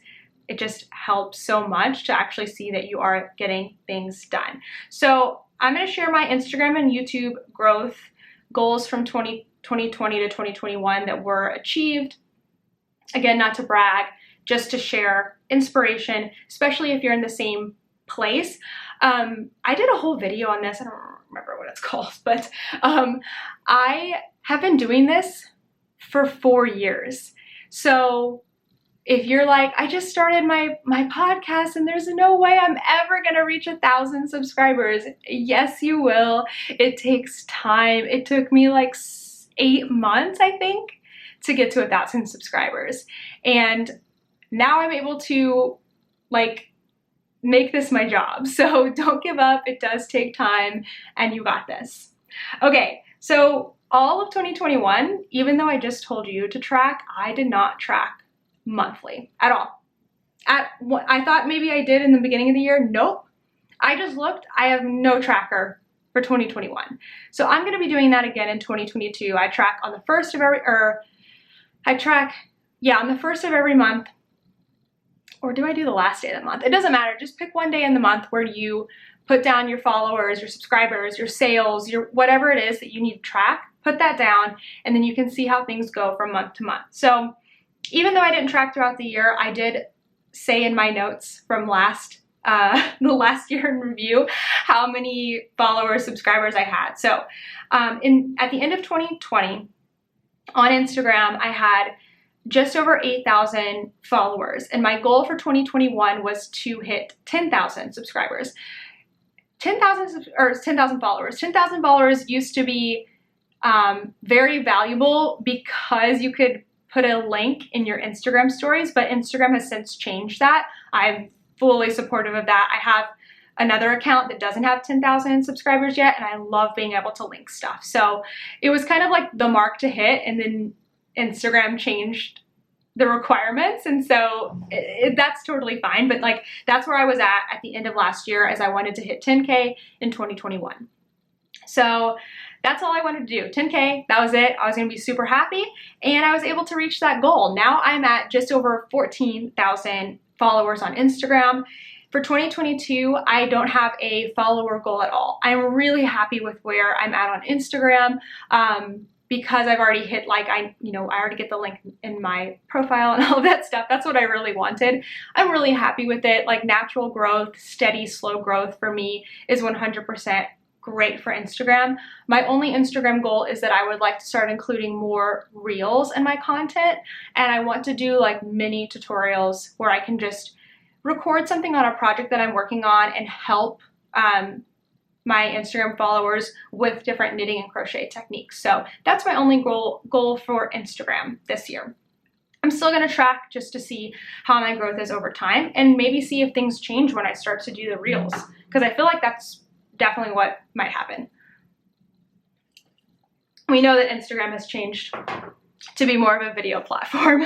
it just helps so much to actually see that you are getting things done. So I'm going to share my Instagram and YouTube growth goals from 2020 to 2021 that were achieved. Again, not to brag, just to share inspiration, especially if you're in the same place. I did a whole video on this. I don't remember what it's called, but I have been doing this for 4 years. So if you're like, I just started my podcast and there's no way I'm ever gonna reach 1,000 subscribers. Yes, you will. It takes time. It took me like 8 months, I think, to get to 1,000 subscribers. And now I'm able to like make this my job. So don't give up. It does take time, and you got this. Okay, so all of 2021, even though I just told you to track, I did not track monthly at all. I thought maybe I did in the beginning of the year. Nope. I just looked. I have no tracker for 2021. So I'm going to be doing that again in 2022. I track on the first of every, I track yeah, on the first of every month, or do I do the last day of the month? It doesn't matter. Just pick one day in the month where you put down your followers, your subscribers, your sales, your whatever it is that you need to track, put that down, and then you can see how things go from month to month. So even though I didn't track throughout the year, I did say in my notes from the last year in review how many followers, subscribers I had. So at the end of 2020 on Instagram, I had just over 8,000 followers, and my goal for 2021 was to hit 10,000 subscribers. 10,000 followers. 10,000 followers used to be very valuable because you could put a link in your Instagram stories, but Instagram has since changed that. I'm fully supportive of that. I have another account that doesn't have 10,000 subscribers yet, and I love being able to link stuff. So it was kind of like the mark to hit, and then Instagram changed the requirements, and so that's totally fine. But like, that's where I was at the end of last year, as I wanted to hit 10K in 2021. So that's all I wanted to do, 10K, that was it. I was gonna be super happy, and I was able to reach that goal. Now I'm at just over 14,000 followers on Instagram. For 2022, I don't have a follower goal at all. I'm really happy with where I'm at on Instagram. Because I've already hit, like, I already get the link in my profile and all of that stuff. That's what I really wanted. I'm really happy with it. Like, natural growth, steady, slow growth for me is 100% great for Instagram. My only Instagram goal is that I would like to start including more reels in my content, and I want to do like mini tutorials where I can just record something on a project that I'm working on and help my Instagram followers with different knitting and crochet techniques. So that's my only goal for Instagram this year. I'm still gonna track just to see how my growth is over time, and maybe see if things change when I start to do the reels, because I feel like that's definitely what might happen. We know that Instagram has changed to be more of a video platform.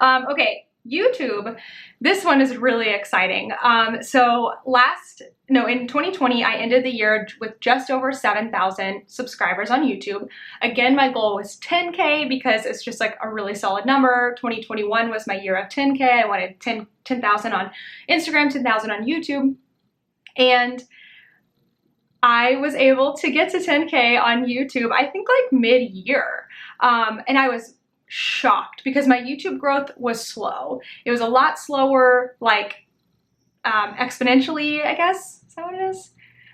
Okay, YouTube, this one is really exciting. In 2020, I ended the year with just over 7,000 subscribers on YouTube. Again, my goal was 10K because it's just like a really solid number. 2021 was my year of 10K. I wanted 10,000 on Instagram, 10,000 on YouTube. And I was able to get to 10K on YouTube, I think like mid-year. And I was shocked because my YouTube growth was slow. It was a lot slower, like exponentially, I guess. Is that what it is?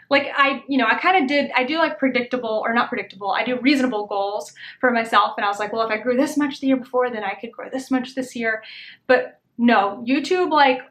Like I do like predictable, or not predictable, I do reasonable goals for myself. And I was like, well, if I grew this much the year before, then I could grow this much this year. But no, YouTube like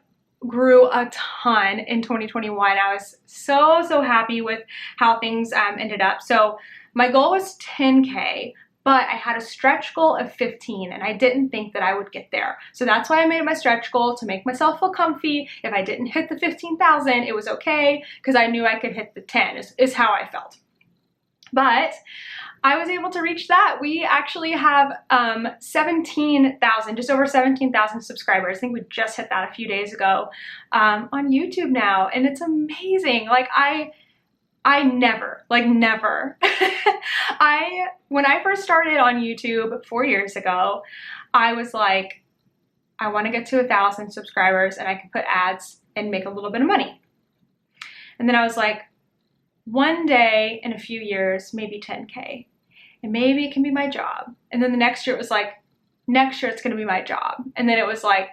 grew a ton in 2021. I was so happy with how things ended up. So my goal was 10K. But I had a stretch goal of 15, and I didn't think that I would get there. So that's why I made my stretch goal, to make myself feel comfy. If I didn't hit the 15,000, it was okay, because I knew I could hit the 10 is how I felt. But I was able to reach that. We actually have 17,000, just over 17,000 subscribers. I think we just hit that a few days ago on YouTube now, and it's amazing. Like I never, when I first started on YouTube 4 years ago, I was like, I want to get to 1,000 subscribers and I can put ads and make a little bit of money. And then I was like, one day in a few years, maybe 10K, and maybe it can be my job. And then the next year it was like, next year it's going to be my job. And then it was like,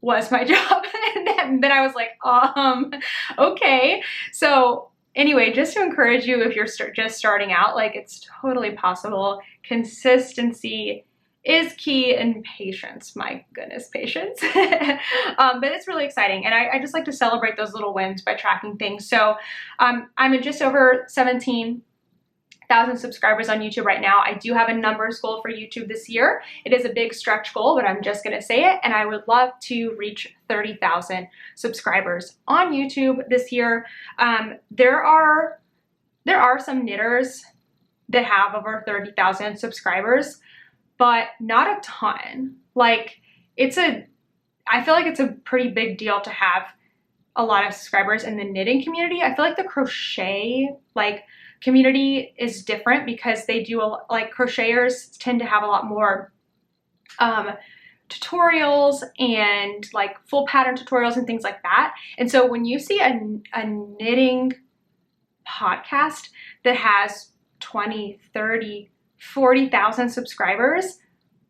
was my job? And then I was like, okay. So anyway, just to encourage you, if you're just starting out, like, it's totally possible. Consistency is key, and patience, my goodness, patience. But it's really exciting, and I just like to celebrate those little wins by tracking things. So I'm at just over 17,000 subscribers on YouTube right now. I do have a numbers goal for YouTube this year. It is a big stretch goal, but I'm just gonna say it, and I would love to reach 30,000 subscribers on YouTube this year. There are some knitters that have over 30,000 subscribers, but not a ton. Like, I feel like it's a pretty big deal to have a lot of subscribers in the knitting community. I feel like the crochet, community is different because they do, crocheters tend to have a lot more tutorials and like full pattern tutorials and things like that. And so when you see a knitting podcast that has 20, 30, 40,000 subscribers,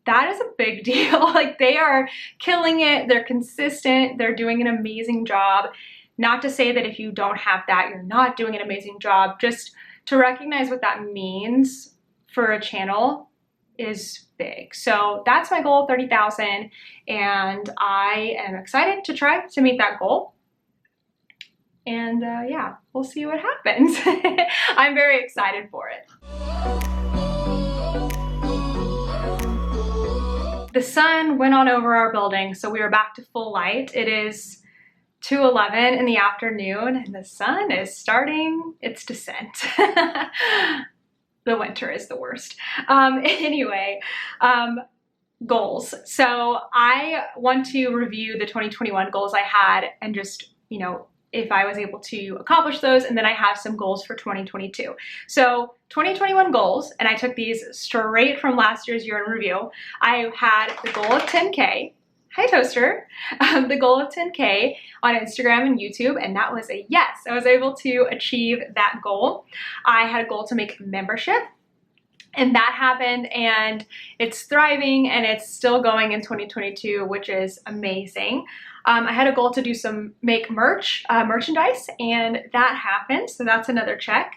that is a big deal. Like, they are killing it. They're consistent. They're doing an amazing job. Not to say that if you don't have that, you're not doing an amazing job. Just to recognize what that means for a channel is big. So that's my goal of 30,000, and I am excited to try to meet that goal. And yeah, we'll see what happens. I'm very excited for it. The sun went on over our building, so we are back to full light. It is 2:11 in the afternoon, and the sun is starting its descent. The winter is the worst. Anyway, goals. So I want to review the 2021 goals I had and just, you know, if I was able to accomplish those, and then I have some goals for 2022. So 2021 goals, and I took these straight from last year's year in review. I had the goal of 10K. Hi, Toaster. The goal of 10K on Instagram and YouTube, and that was a yes. I was able to achieve that goal. I had a goal to make a membership, and that happened, and it's thriving, and it's still going in 2022, which is amazing. I had a goal to do make merchandise, and that happened, so that's another check.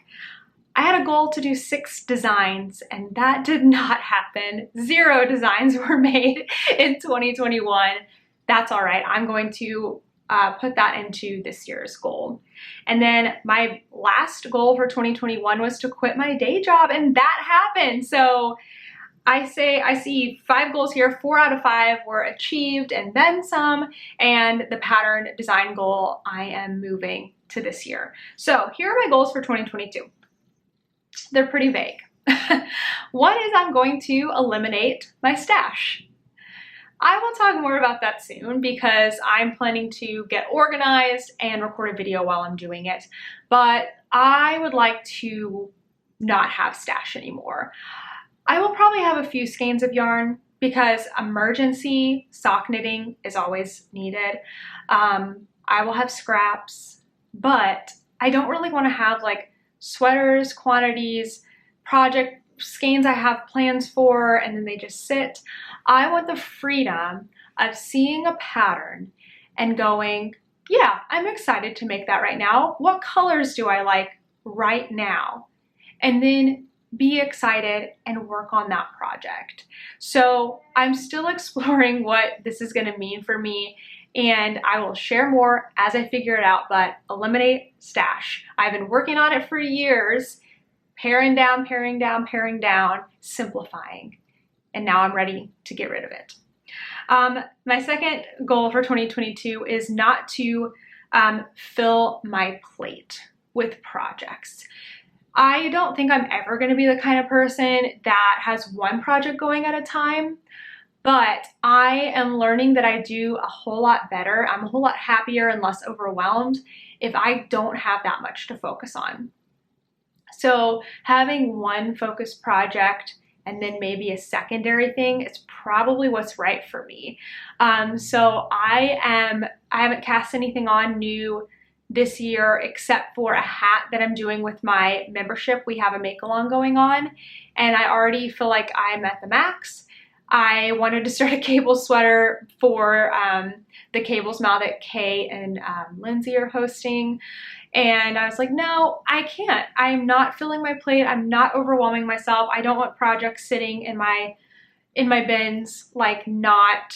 I had a goal to do 6 designs, and that did not happen. 0 designs were made in 2021. That's all right. I'm going to put that into this year's goal. And then my last goal for 2021 was to quit my day job, and that happened. So I see 5 goals here. 4 out of 5 were achieved and then some, and the pattern design goal I am moving to this year. So here are my goals for 2022. They're pretty vague. One is I'm going to eliminate my stash. I will talk more about that soon because I'm planning to get organized and record a video while I'm doing it, but I would like to not have stash anymore. I will probably have a few skeins of yarn because emergency sock knitting is always needed. I will have scraps, but I don't really want to have like sweaters, quantities, project skeins I have plans for, and then they just sit. I want the freedom of seeing a pattern and going, yeah, I'm excited to make that right now. What colors do I like right now? And then be excited and work on that project. So I'm still exploring what this is going to mean for me, and I will share more as I figure it out, but eliminate stash. I've been working on it for years, paring down, paring down, paring down, simplifying, and now I'm ready to get rid of it. My second goal for 2022 is not to fill my plate with projects. I don't think I'm ever going to be the kind of person that has one project going at a time, but I am learning that I do a whole lot better. I'm a whole lot happier and less overwhelmed if I don't have that much to focus on. So having one focused project and then maybe a secondary thing is probably what's right for me. So I haven't cast anything on new this year except for a hat that I'm doing with my membership. We have a make-along going on, and I already feel like I'm at the max. I wanted to start a cable sweater for the Cables Mouth that Kay and Lindsay are hosting, and I was like, no, I can't. I'm not filling my plate. I'm not overwhelming myself. I don't want projects sitting in my bins, like not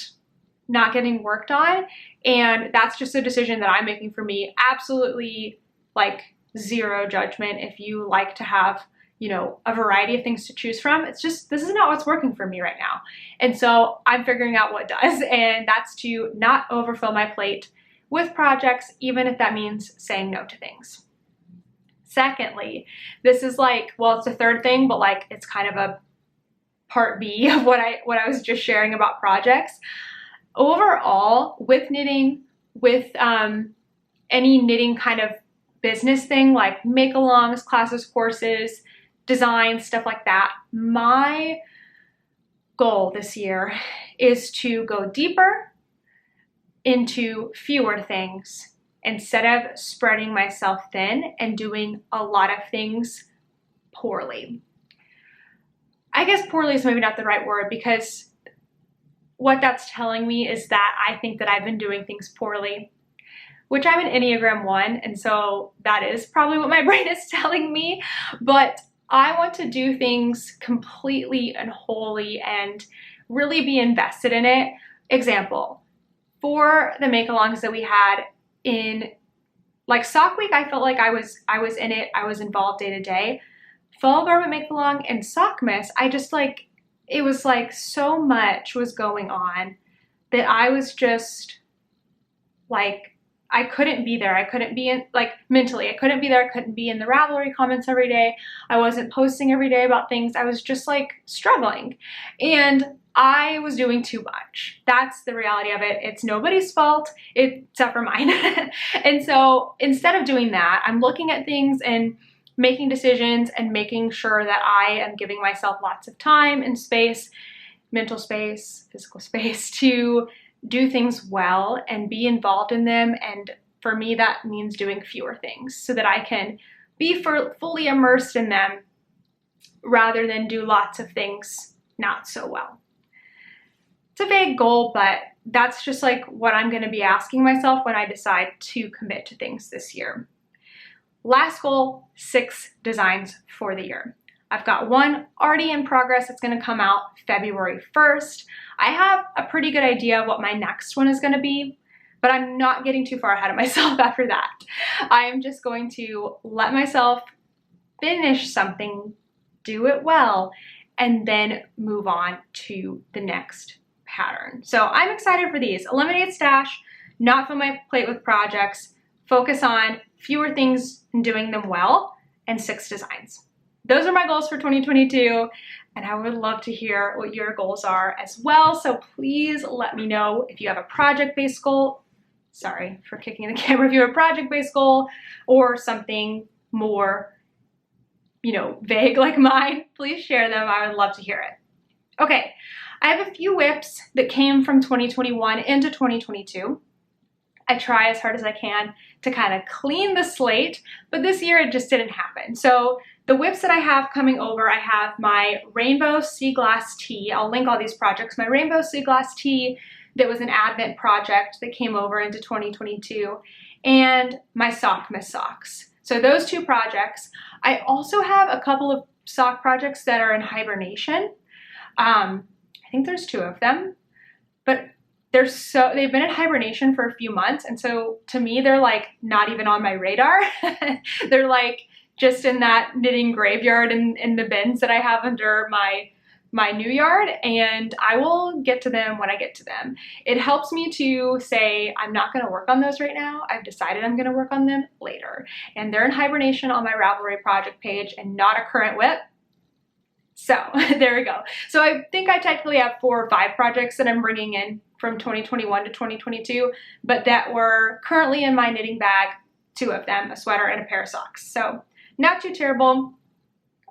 getting worked on. And that's just a decision that I'm making for me. Absolutely, like, zero judgment if you like to have, you know, a variety of things to choose from. It's just, this is not what's working for me right now. And so I'm figuring out what does, and that's to not overfill my plate with projects, even if that means saying no to things. Secondly, this is like, well, it's the third thing, but like, it's kind of a part B of what I was just sharing about projects. Overall, with knitting, with any knitting kind of business thing like make-alongs, classes, courses, designs, stuff like that, my goal this year is to go deeper into fewer things instead of spreading myself thin and doing a lot of things poorly. I guess poorly is maybe not the right word, because what that's telling me is that I think that I've been doing things poorly, which I'm an Enneagram 1, and so that is probably what my brain is telling me, but I want to do things completely and wholly and really be invested in it. Example, for the make-alongs that we had in like Sock Week, I felt like I was in it, I was involved day to day. Fall Garment Make-Along and Sockmas, I just like, it was like so much was going on that I was just like, I couldn't be there. I couldn't be in, like, mentally, I couldn't be there. I couldn't be in the Ravelry comments every day. I wasn't posting every day about things. I was just like struggling, and I was doing too much. That's the reality of it. It's nobody's fault except for mine. And so instead of doing that, I'm looking at things and making decisions and making sure that I am giving myself lots of time and space, mental space, physical space, to do things well and be involved in them. And for me, that means doing fewer things so that I can be fully immersed in them rather than do lots of things not so well. It's a vague goal, but that's just like what I'm going to be asking myself when I decide to commit to things this year. Last goal, 6 designs for the year. I've got one already in progress. It's going to come out February 1st. I have a pretty good idea of what my next one is going to be, but I'm not getting too far ahead of myself after that. I'm just going to let myself finish something, do it well, and then move on to the next pattern. So I'm excited for these. Eliminate stash, not fill my plate with projects, focus on fewer things and doing them well, and 6 designs. Those are my goals for 2022, and I would love to hear what your goals are as well. So please let me know if you have a project-based goal. Sorry for kicking the camera. If you have a project-based goal or something more, vague like mine, please share them. I would love to hear it. Okay, I have a few whips that came from 2021 into 2022. I try as hard as I can to kind of clean the slate, but this year it just didn't happen. So the whips that I have coming over, I have my Rainbow Sea Glass Tee. I'll link all these projects. My Rainbow Sea Glass Tee that was an Advent project that came over into 2022, and my Sockmas socks. So those 2 projects. I also have a couple of sock projects that are in hibernation. I think there's 2 of them, but they've been in hibernation for a few months, and so to me they're like not even on my radar. They're like just in that knitting graveyard in the bins that I have under my new yard, and I will get to them when I get to them. It helps me to say I'm not going to work on those right now. I've decided I'm going to work on them later, and they're in hibernation on my Ravelry project page and not a current whip. So there we go. So I think I technically have 4 or 5 projects that I'm bringing in from 2021 to 2022, but that were currently in my knitting bag, 2 of them, a sweater and a pair of socks. So not too terrible.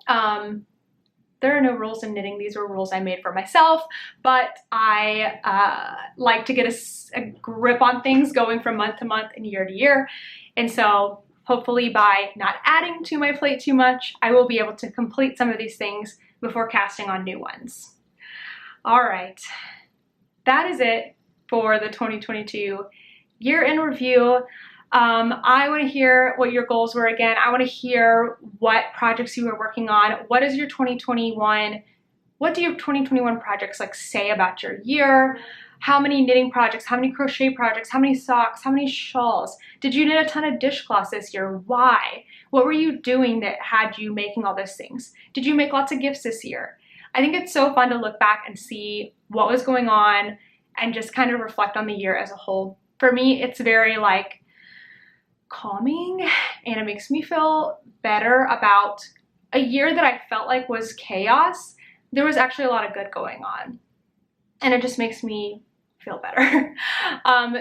There are no rules in knitting. These were rules I made for myself, but I like to get a grip on things going from month to month and year to year. And so hopefully by not adding to my plate too much, I will be able to complete some of these things before casting on new ones. All right, that is it for the 2022 year in review. I want to hear what your goals were again. I want to hear what projects you were working on. What do your 2021 projects like say about your year? How many knitting projects, how many crochet projects, how many socks, how many shawls? Did you knit a ton of dishcloths this year? Why? What were you doing that had you making all those things? Did you make lots of gifts this year? I think it's so fun to look back and see what was going on and just kind of reflect on the year as a whole. For me, it's very like calming, and it makes me feel better about a year that I felt like was chaos. There was actually a lot of good going on, and it just makes me feel better.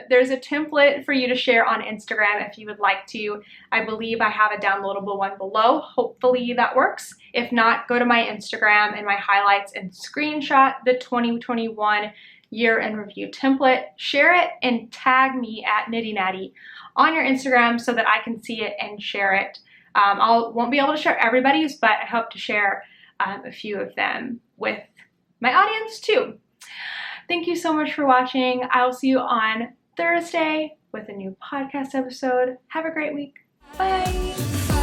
There's a template for you to share on Instagram if you would like to. I believe I have a downloadable one below. Hopefully that works. If not, go to my Instagram and my highlights and screenshot the 2021 year in review template, share it, and tag me at Knitty Natty on your Instagram so that I can see it and share it. Won't be able to share everybody's, but I hope to share a few of them with my audience too. Thank you so much for watching. I will see you on Thursday with a new podcast episode. Have a great week. Bye.